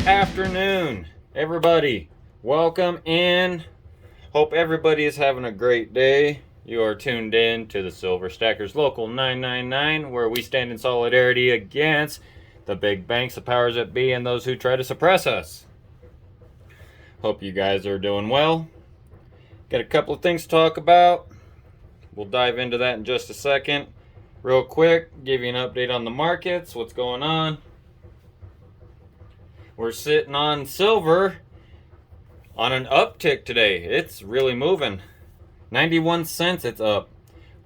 afternoon, everybody. Welcome in. Hope everybody is having a great day. You are tuned in to the Silver Stackers Local 999, where we stand in solidarity against the big banks, the powers that be, and those who try to suppress us. Hope you guys are doing well. Got a couple of things to talk about. We'll dive into that in just a second. Real quick, give you an update on the markets, what's going on. We're sitting on silver on an uptick today. It's really moving. 91 cents it's up.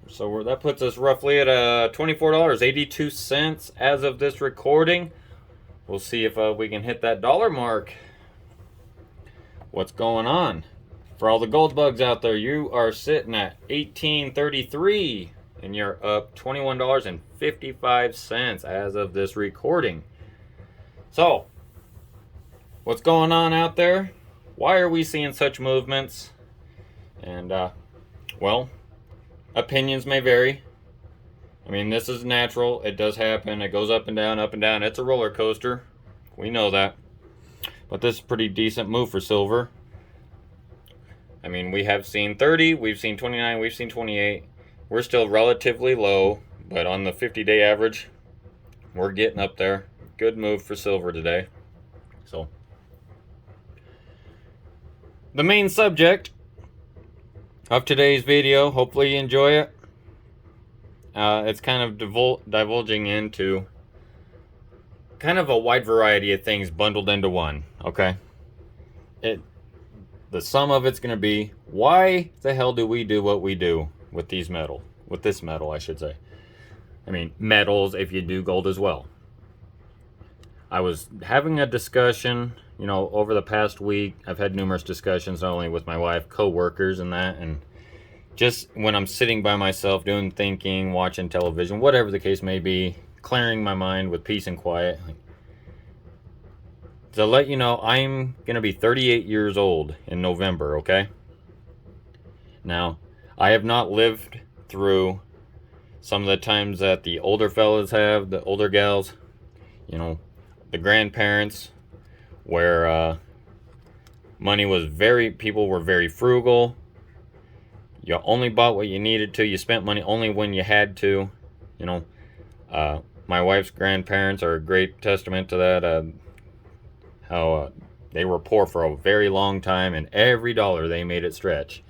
So that puts us roughly at $24.82 as of this recording. We'll see if we can hit that dollar mark. What's going on? For all the gold bugs out there, you are sitting at $18.33 and you're up $21.55 as of this recording. So, what's going on out there? Why are we seeing such movements? And, well, opinions may vary. I mean, this is natural. It does happen. It goes up and down, up and down. It's a roller coaster. We know that. But this is a pretty decent move for silver. I mean, we have seen 30, we've seen 29, we've seen 28. We're still relatively low, but on the 50-day average, we're getting up there. Good move for silver today. So, the main subject of today's video, hopefully you enjoy it. It's kind of divulging into kind of a wide variety of things bundled into one, okay? The sum of it's going to be, why the hell do we do what we do with this metal, I should say. I mean, metals if you do gold as well. I was having a discussion, over the past week. I've had numerous discussions, not only with my wife, co-workers and that, and just when I'm sitting by myself doing thinking, watching television, whatever the case may be, clearing my mind with peace and quiet. To let you know, I'm going to be 38 years old in November, okay? Now, I have not lived through some of the times that the older fellas have, the older gals, the grandparents, where people were very frugal. You only bought what you needed to. You spent money only when you had to. My wife's grandparents are a great testament to that. How they were poor for a very long time, and every dollar they made it stretch.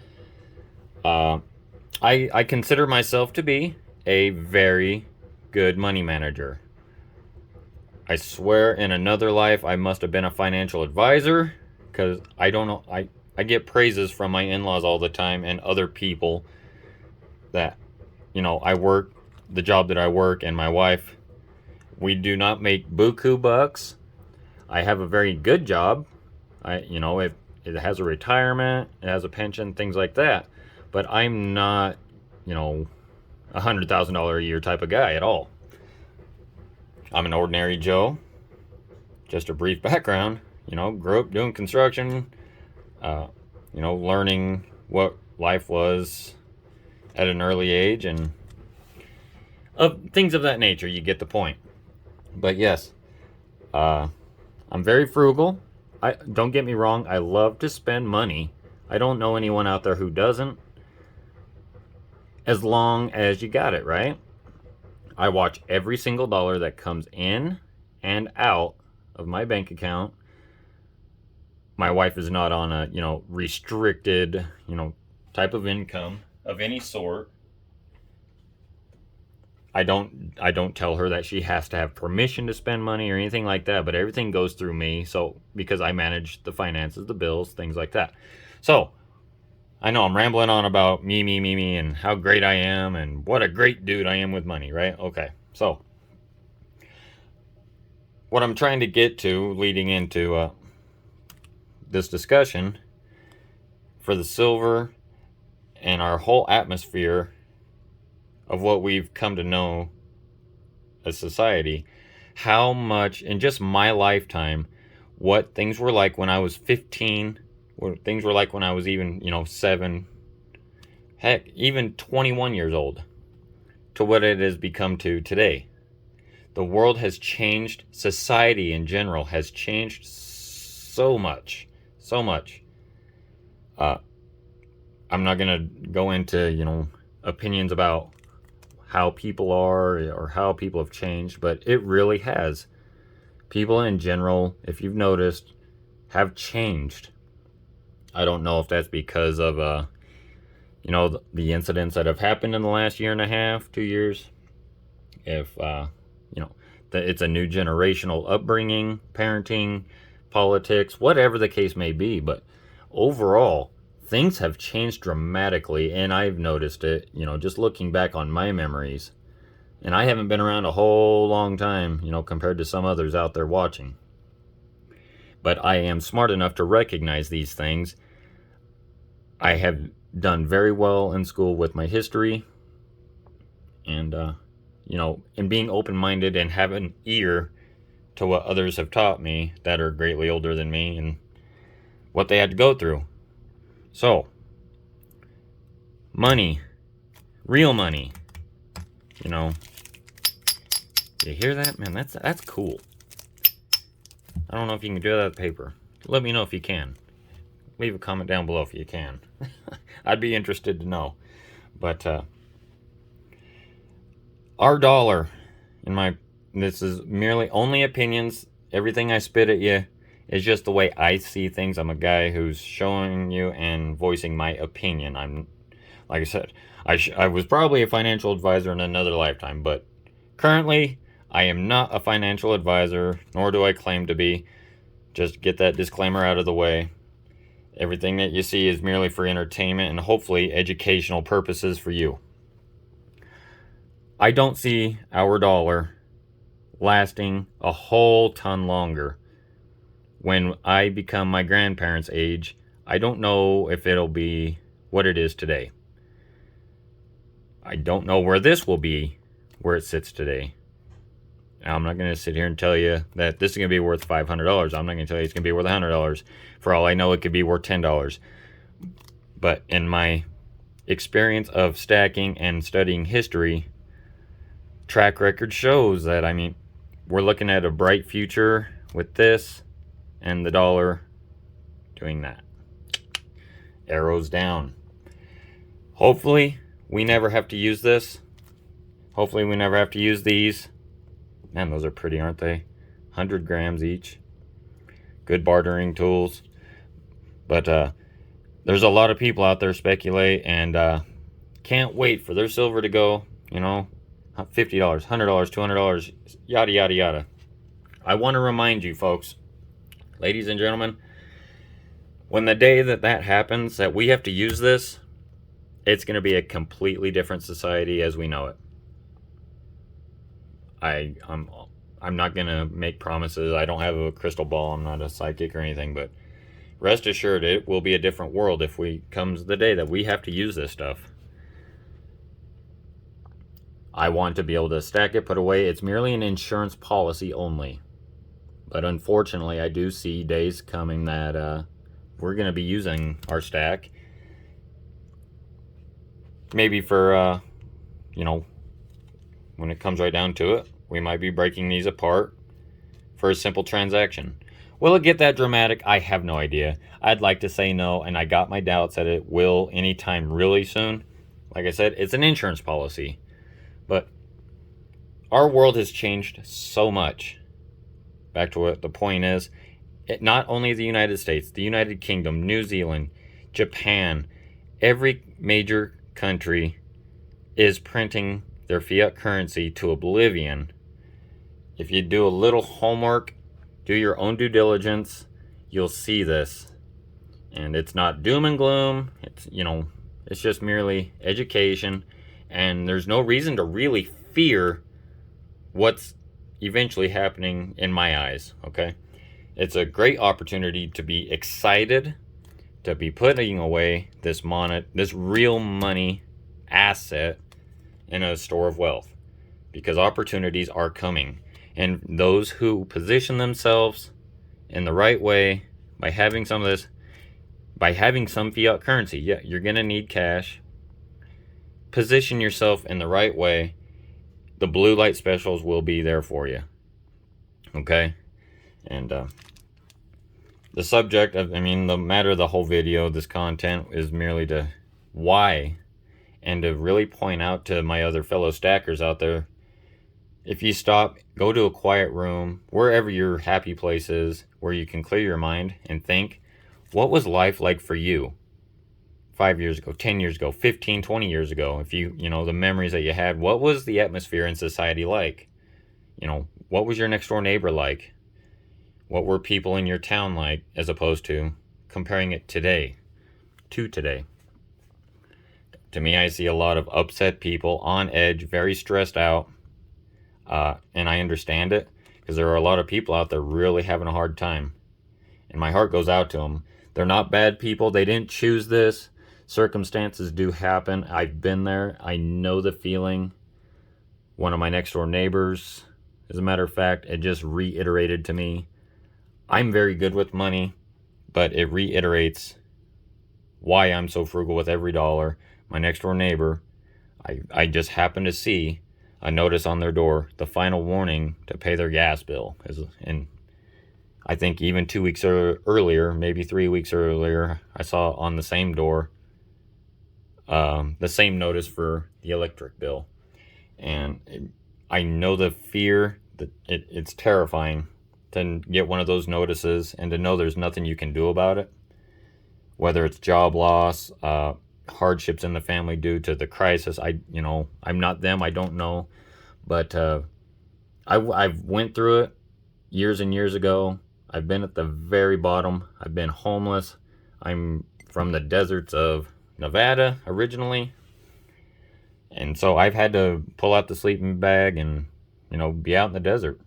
I consider myself to be a very good money manager. I swear in another life I must have been a financial advisor, because I don't know, I get praises from my in-laws all the time and other people that, I work the job that I work, and my wife, we do not make buku bucks. I have a very good job. It has a retirement, it has a pension, things like that. But I'm not, $100,000 a year type of guy at all. I'm an ordinary Joe. Just a brief background. Grew up doing construction. Learning what life was at an early age and things of that nature. You get the point. But yes, I'm very frugal. Don't get me wrong, I love to spend money. I don't know anyone out there who doesn't. As long as you got it, right? I watch every single dollar that comes in and out of my bank account. My wife is not on a, restricted, type of income of any sort. I don't tell her that she has to have permission to spend money or anything like that, but everything goes through me. So, because I manage the finances, the bills, things like that. So, I know I'm rambling on about me, and how great I am and what a great dude I am with money, right? Okay. So, what I'm trying to get to leading into this discussion for the silver and our whole atmosphere of what we've come to know as society, how much in just my lifetime, what things were like when I was 15, what things were like when I was even, 7, heck, even 21 years old, to what it has become to today. The world has changed. Society in general has changed so much. So much. I'm not going to go into, opinions about how people are or how people have changed, but it really has. People in general, if you've noticed, have changed. I don't know if that's because of, the incidents that have happened in the last year and a half, 2 years. If, it's a new generational upbringing, parenting, politics, whatever the case may be. But overall, things have changed dramatically, and I've noticed it, just looking back on my memories. And I haven't been around a whole long time, compared to some others out there watching. But I am smart enough to recognize these things. I have done very well in school with my history. And, and being open-minded and have an ear to what others have taught me that are greatly older than me and what they had to go through. So, money, real money, you hear that? Man, that's cool. I don't know if you can do that with paper. Let me know if you can. Leave a comment down below if you can. I'd be interested to know. But our dollar, this is merely only opinions. Everything I spit at you is just the way I see things. I'm a guy who's showing you and voicing my opinion. Like I said, I was probably a financial advisor in another lifetime, but currently I am not a financial advisor, nor do I claim to be. Just get that disclaimer out of the way. Everything that you see is merely for entertainment and hopefully educational purposes for you. I don't see our dollar lasting a whole ton longer. When I become my grandparents' age, I don't know if it'll be what it is today. I don't know where this will be, where it sits today. I'm not going to sit here and tell you that this is going to be worth $500. I'm not going to tell you it's going to be worth $100. For all I know, it could be worth $10. But in my experience of stacking and studying history, track record shows that, we're looking at a bright future with this and the dollar doing that. Arrows down. Hopefully, we never have to use this. Hopefully, we never have to use these. Man, those are pretty, aren't they? 100 grams each. Good bartering tools. But there's a lot of people out there speculate and can't wait for their silver to go, $50, $100, $200, yada, yada, yada. I want to remind you, folks, ladies and gentlemen, when the day that happens, that we have to use this, it's going to be a completely different society as we know it. I'm not going to make promises. I don't have a crystal ball. I'm not a psychic or anything, but rest assured it will be a different world if comes the day that we have to use this stuff. I want to be able to stack it, put away. It's merely an insurance policy only. But unfortunately, I do see days coming that we're going to be using our stack. Maybe for, when it comes right down to it, we might be breaking these apart for a simple transaction. Will it get that dramatic? I have no idea. I'd like to say no, and I got my doubts that it will anytime really soon. Like I said, it's an insurance policy. But our world has changed so much. Back to what the point is, not only the United States, the United Kingdom, New Zealand, Japan, every major country is printing their fiat currency to oblivion. If you do a little homework, do your own due diligence, you'll see this. And it's not doom and gloom. It's just merely education. And there's no reason to really fear what's eventually happening in my eyes, okay? It's a great opportunity to be excited, to be putting away this real money asset in a store of wealth, because opportunities are coming. And those who position themselves in the right way by having some of this, by having some fiat currency, yeah, you're going to need cash. Position yourself in the right way. The blue light specials will be there for you. Okay? And the subject of, the matter of the whole video, this content, is merely to why, and to really point out to my other fellow stackers out there, if you stop, go to a quiet room, wherever your happy place is, where you can clear your mind and think, what was life like for you 5 years ago, 10 years ago, 15, 20 years ago? If the memories that you had, what was the atmosphere in society like? What was your next door neighbor like? What were people in your town like, as opposed to comparing it today to today? To me, I see a lot of upset people, on edge, very stressed out. And I understand it, because there are a lot of people out there really having a hard time. And my heart goes out to them. They're not bad people. They didn't choose this. Circumstances do happen. I've been there. I know the feeling. One of my next door neighbors, as a matter of fact, it just reiterated to me, I'm very good with money, but it reiterates why I'm so frugal with every dollar. My next door neighbor, I just happened to see a notice on their door, the final warning to pay their gas bill. And I think even 2 weeks earlier, maybe 3 weeks earlier, I saw on the same door the same notice for the electric bill. And I know the fear, that it's terrifying to get one of those notices and to know there's nothing you can do about it. Whether it's job loss, hardships in the family due to the crisis. I'm not them, I don't know. But I've went through it years and years ago. I've been at the very bottom. I've been homeless. I'm from the deserts of Nevada originally. And so I've had to pull out the sleeping bag and, be out in the desert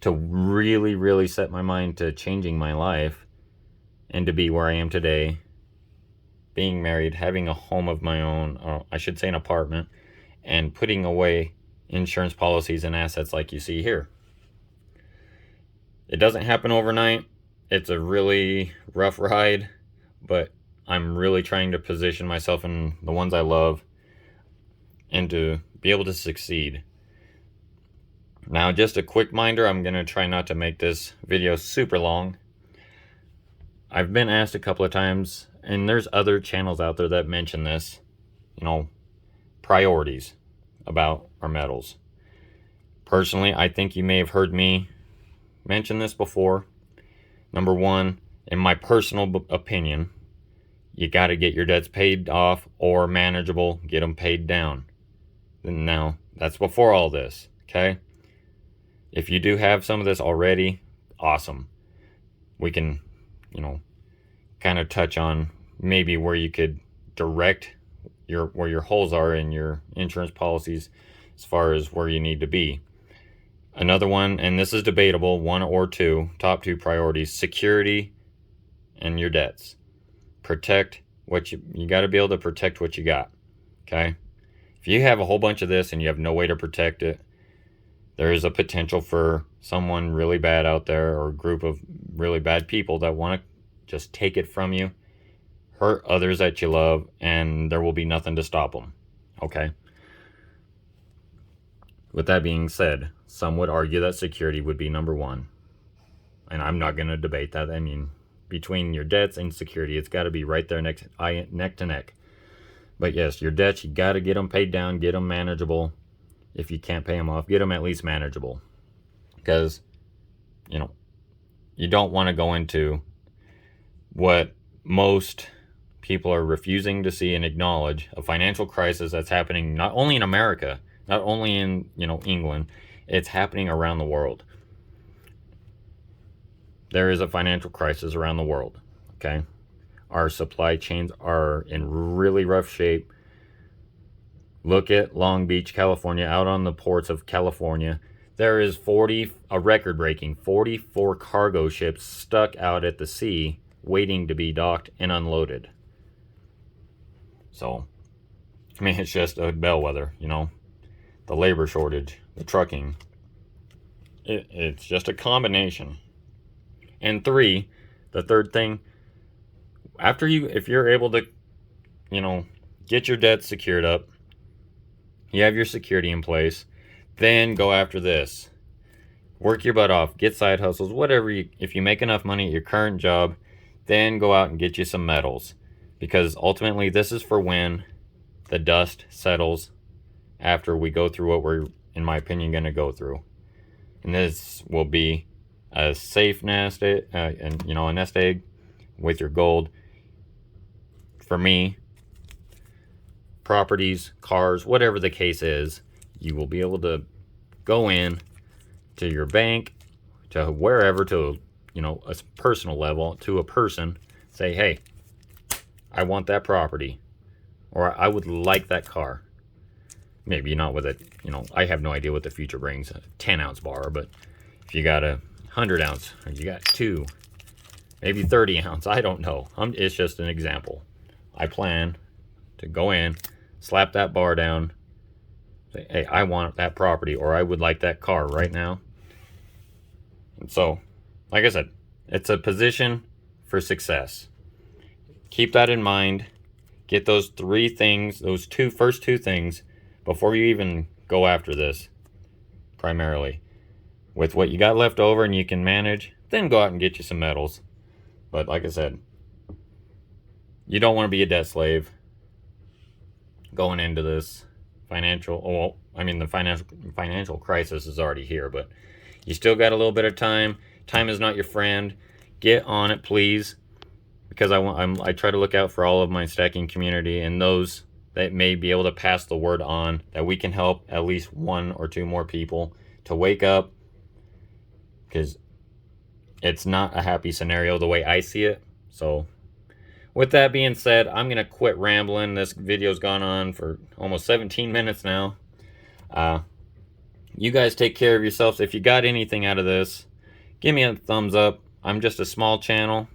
to really, really set my mind to changing my life and to be where I am today, being married, having a home of my own, I should say an apartment, and putting away insurance policies and assets like you see here. It doesn't happen overnight. It's a really rough ride, but I'm really trying to position myself in the ones I love and to be able to succeed. Now, just a quick reminder, I'm going to try not to make this video super long. I've been asked a couple of times, and there's other channels out there that mention this, priorities about our metals. Personally, I think you may have heard me mention this before. Number one, in my personal opinion, you got to get your debts paid off or manageable, get them paid down. Now, that's before all this, okay? If you do have some of this already, awesome. We can, kind of touch on maybe where you could direct where your holes are in your insurance policies as far as where you need to be. Another one, and this is debatable, one or two, top two priorities: security and your debts. Protect what you got to be able to protect what you got, okay? If you have a whole bunch of this and you have no way to protect it, there is a potential for someone really bad out there, or a group of really bad people that want to just take it from you, hurt others that you love, and there will be nothing to stop them, okay? With that being said, some would argue that security would be number one. And I'm not going to debate that. Between your debts and security, it's got to be right there neck to neck. But yes, your debts, you got to get them paid down, get them manageable. If you can't pay them off, get them at least manageable. Because, you don't want to go into what most people are refusing to see and acknowledge, a financial crisis that's happening not only in America, not only in, England, it's happening around the world. There is a financial crisis around the world, okay? Our supply chains are in really rough shape. Look at Long Beach, California, out on the ports of California. There is a record-breaking 44 cargo ships stuck out at the sea waiting to be docked and unloaded. So, it's just a bellwether, the labor shortage, the trucking. It's just a combination. And the third thing, if you're able to, get your debt secured up, you have your security in place, then go after this. Work your butt off, get side hustles, whatever if you make enough money at your current job, then go out and get you some metals. Because ultimately this is for when the dust settles after we go through what we're, in my opinion, going to go through. And this will be a safe nest egg, a nest egg with your gold. For me, properties, cars, whatever the case is, you will be able to go in to your bank, to wherever, to a personal level, to a person, say, hey, I want that property, or I would like that car. Maybe not with it, I have no idea what the future brings, a 10-ounce bar, but if you got a 100-ounce, or you got 2, maybe 30-ounce, I don't know. It's just an example. I plan to go in, slap that bar down, say, hey, I want that property, or I would like that car right now. And so, like I said, it's a position for success. Keep that in mind. Get those 3 things, those first two things, before you even go after this, primarily. With what you got left over and you can manage, then go out and get you some metals. But like I said, you don't want to be a debt slave going into this the financial crisis is already here, but you still got a little bit of time. Time is not your friend. Get on it, please, because I try to look out for all of my stacking community and those that may be able to pass the word on, that we can help at least 1 or 2 more people to wake up, because it's not a happy scenario the way I see it. So with that being said, I'm going to quit rambling. This video's gone on for almost 17 minutes now. You guys take care of yourselves. If you got anything out of this, give me a thumbs up. I'm just a small channel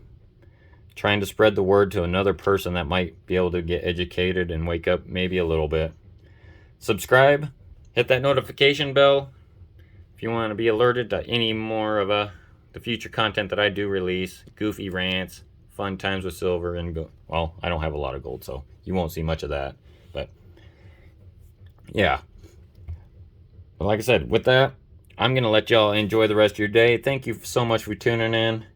trying to spread the word to another person that might be able to get educated and wake up maybe a little bit. Subscribe, hit that notification bell if you want to be alerted to any more of the future content that I do release. Goofy rants, fun times with silver, and well, I don't have a lot of gold, so you won't see much of that. But yeah. But like I said, with that, I'm going to let y'all enjoy the rest of your day. Thank you so much for tuning in.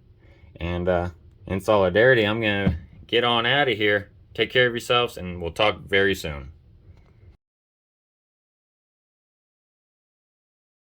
And in solidarity, I'm going to get on out of here. Take care of yourselves, and we'll talk very soon.